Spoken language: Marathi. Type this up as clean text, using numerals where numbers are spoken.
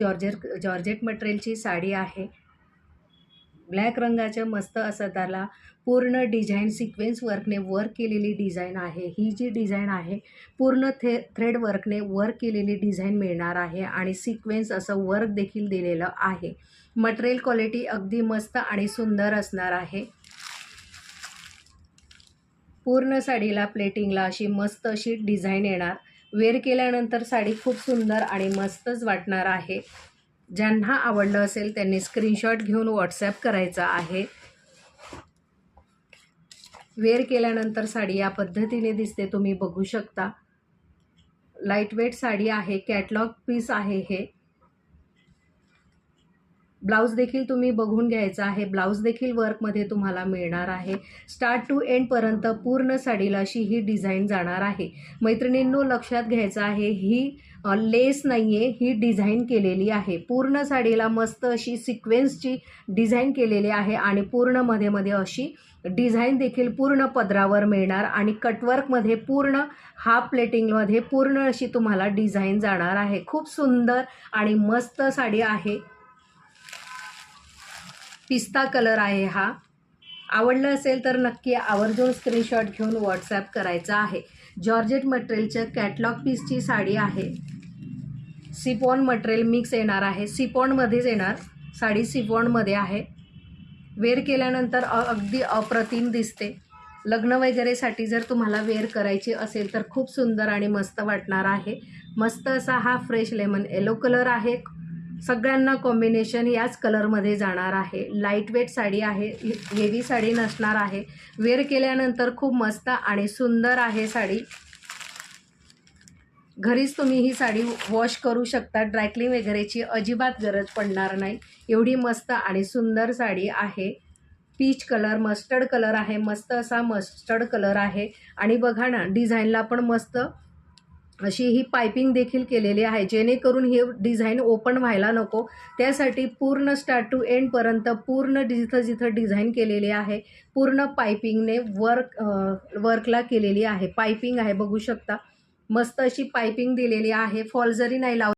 जॉर्जेट मटेरियलची साडी आहे। ब्लॅक रंगाच्या मस्त असं त्याला पूर्ण डिझाईन सिक्वेन्स वर्कने वर्क केलेली डिझाईन आहे। ही जी डिझाईन आहे पूर्ण थ्रेड वर्कने वर्क केलेली डिझाईन मिळणार आहे आणि सिक्वेन्स असं वर्क देखील दिलेलं आहे। मटेरियल क्वालिटी अगदी मस्त आणि सुंदर असणार आहे। पूर्ण साडीला प्लेटिंगला अशी मस्त अशी डिझाईन येणार। वेअर केल्यानंतर साडी खूप सुंदर आणि मस्तच वाटणार आहे। ज्यांना आवडलं असेल त्यांनी स्क्रीनशॉट घेऊन व्हॉट्सॲप करायचा आहे। वेअर केल्यानंतर साडी या पद्धतीने दिसते, तुम्ही बघू शकता। लाईट वेट साडी आहे, कॅटलॉग पीस आहे हे। ब्लाउज देखील तुम्ही बघून घ्यायचा आहे। ब्लाउज देखील वर्कमध्ये तुम्हाला मिळणार आहे। स्टार्ट टू एंडपर्यंत पूर्ण साडीला अशी ही डिझाईन जाणार आहे। मैत्रिणींनो, लक्षात घ्यायचं आहे, ही लेस नाही आहे, ही डिझाईन केलेली आहे। पूर्ण साडीला मस्त अशी सिक्वेन्सची डिझाईन केलेली आहे आणि पूर्ण मध्ये अशी डिझाईन देखील पूर्ण पदरावर मिळणार आणि कटवर्कमध्ये पूर्ण हाफ प्लेटिंगमध्ये पूर्ण अशी तुम्हाला डिझाईन जाणार आहे। खूप सुंदर आणि मस्त साडी आहे। पिस्ता कलर आहे हा। आवडलं असेल तर नक्की आवर्जून स्क्रीनशॉट घेऊन व्हॉट्सॲप करायचा आहे। जॉर्जेट मटेरियलच्या कॅटलॉग पीसची साडी आहे। सिफॉन मटेरियल मिक्स येणार आहे, सिफॉनमध्येच येणार साडी, सिफॉनमध्ये आहे। वेअर केल्यानंतर अगदी अप्रतिम दिसते। लग्न वगैरेसाठी जर तुम्हाला वेअर करायची असेल तर खूप सुंदर आणि मस्त वाटणार आहे। मस्त असा हा फ्रेश लेमन येलो कलर आहे। सगळ्यांना कॉम्बिनेशन याच कलरमध्ये जाणार आहे। लाईट वेट साडी आहे, हेवी साडी नसणार आहे। वेअर केल्यानंतर खूप मस्त आणि सुंदर आहे साडी। घरीच तुम्ही ही साडी वॉश करू शकता, ड्रायक्लीन वगैरेची अजिबात गरज पडणार नाही। एवढी मस्त आणि सुंदर साडी आहे। पीच कलर, मस्टर्ड कलर आहे, मस्त असा मस्टर्ड कलर आहे। आणि बघा ना, डिझाईनला पण मस्त अशी ही पायपिंग देखील केलेली आहे, जेणेकरून हे डिझाईन ओपन व्हायला नको, त्यासाठी पूर्ण स्टार्ट टू एंडपर्यंत पूर्ण जिथं डिझाईन केलेली आहे पूर्ण पायपिंगने वर्कला केलेली आहे। पायपिंग आहे, बघू शकता, मस्त अशी पायपिंग दिलेली आहे। फॉल जरी नाही लावली